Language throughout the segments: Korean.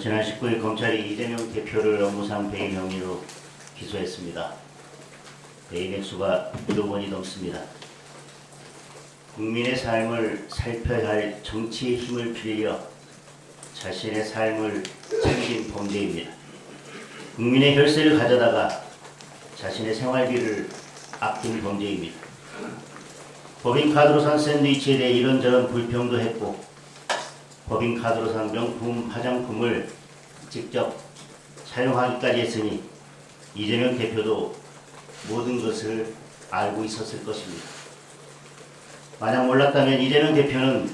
지난 19일 검찰이 이재명 대표를 업무상 배임 혐의로 기소했습니다. 배임 액수가 1억 원이 넘습니다. 국민의 삶을 살펴야 할 정치의 힘을 빌려 자신의 삶을 챙긴 범죄입니다. 국민의 혈세를 가져다가 자신의 생활비를 아낀 범죄입니다. 법인카드로 산 샌드위치에 대해 이런저런 불평도 했고 법인카드로 산 명품 화장품을 직접 사용하기까지 했으니 이재명 대표도 모든 것을 알고 있었을 것입니다. 만약 몰랐다면 이재명 대표는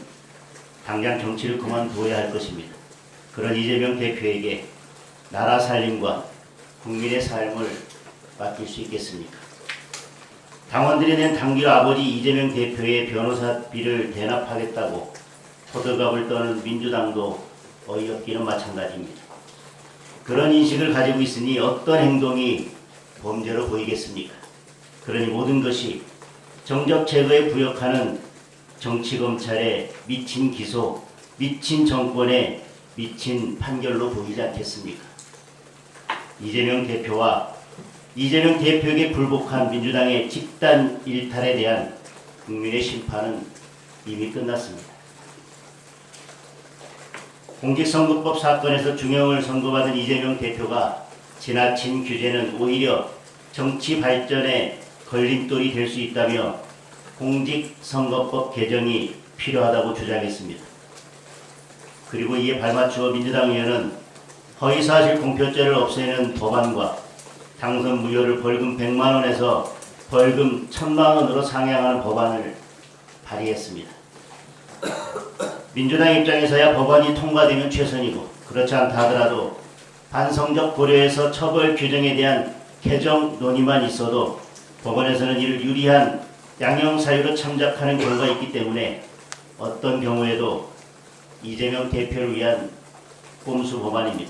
당장 정치를 그만둬야 할 것입니다. 그런 이재명 대표에게 나라 살림과 국민의 삶을 맡길 수 있겠습니까? 당원들이 낸 당규 아버지 이재명 대표의 변호사비를 대납하겠다고 호들갑을 떠는 민주당도 어이없기는 마찬가지입니다. 그런 인식을 가지고 있으니 어떤 행동이 범죄로 보이겠습니까? 그러니 모든 것이 정적 제거에 부역하는 정치검찰의 미친 기소, 미친 정권의 미친 판결로 보이지 않겠습니까? 이재명 대표와 이재명 대표에게 굴복한 민주당의 집단 일탈에 대한 국민의 심판은 이미 끝났습니다. 공직선거법 사건에서 중형을 선고받은 이재명 대표가 지나친 규제는 오히려 정치 발전에 걸림돌이 될 수 있다며 공직선거법 개정이 필요하다고 주장했습니다. 그리고 이에 발맞추어 민주당 의원은 허위사실 공표죄를 없애는 법안과 당선 무효를 벌금 100만 원에서 벌금 1000만 원으로 상향하는 법안을 발의했습니다. 민주당 입장에서야 법안이 통과되면 최선이고 그렇지 않다 하더라도 반성적 고려에서 처벌 규정에 대한 개정 논의만 있어도 법원에서는 이를 유리한 양형 사유로 참작하는 경우가 있기 때문에 어떤 경우에도 이재명 대표를 위한 꼼수 법안입니다.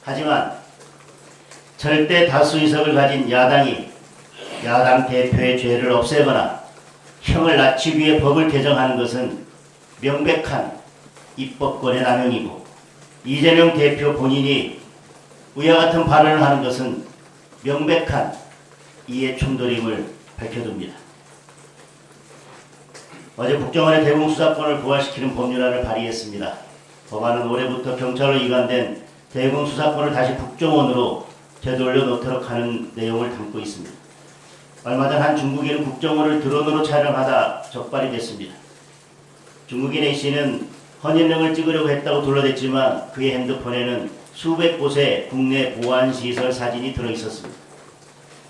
하지만 절대 다수 의석을 가진 야당이 야당 대표의 죄를 없애거나 형을 낮추기 위해 법을 개정하는 것은 명백한 입법권의 남용이고 이재명 대표 본인이 위와 같은 발언을 하는 것은 명백한 이해 충돌임을 밝혀둡니다. 어제 국정원의 대공수사권을 부활시키는 법률안을 발의했습니다. 법안은 올해부터 경찰로 이관된 대공수사권을 다시 국정원으로 되돌려 놓도록 하는 내용을 담고 있습니다. 얼마 전 한 중국인은 국정원을 드론으로 촬영하다 적발이 됐습니다. 중국인 A씨는 헌인령을 찍으려고 했다고 둘러댔지만 그의 핸드폰에는 수백 곳의 국내 보안시설 사진이 들어있었습니다.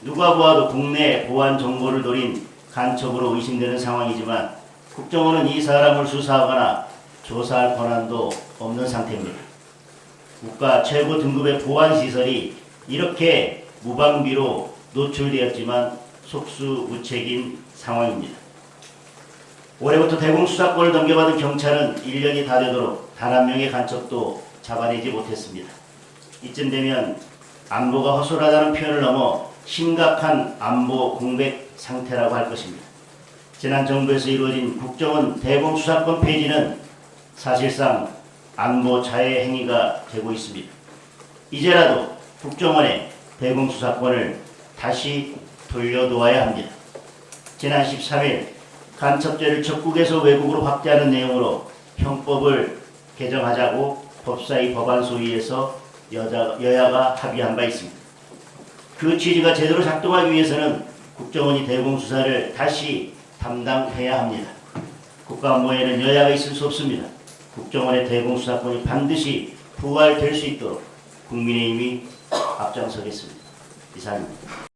누가 보아도 국내 보안 정보를 노린 간첩으로 의심되는 상황이지만 국정원은 이 사람을 수사하거나 조사할 권한도 없는 상태입니다. 국가 최고 등급의 보안시설이 이렇게 무방비로 노출되었지만 속수무책인 상황입니다. 올해부터 대공수사권을 넘겨받은 경찰은 1년이 다 되도록 단 한 명의 간첩도 잡아내지 못했습니다. 이쯤 되면 안보가 허술하다는 표현을 넘어 심각한 안보 공백 상태라고 할 것입니다. 지난 정부에서 이루어진 국정원 대공수사권 폐지는 사실상 안보 자해 행위가 되고 있습니다. 이제라도 국정원의 대공수사권을 다시 돌려놓아야 합니다. 지난 13일 간첩죄를 적국에서 외국으로 확대하는 내용으로 형법을 개정하자고 법사위 법안 소위에서 여야가 합의한 바 있습니다. 그 취지가 제대로 작동하기 위해서는 국정원이 대공수사를 다시 담당해야 합니다. 국가안보에는 여야가 있을 수 없습니다. 국정원의 대공수사권이 반드시 부활될 수 있도록 국민의힘이 앞장서겠습니다. 이상입니다.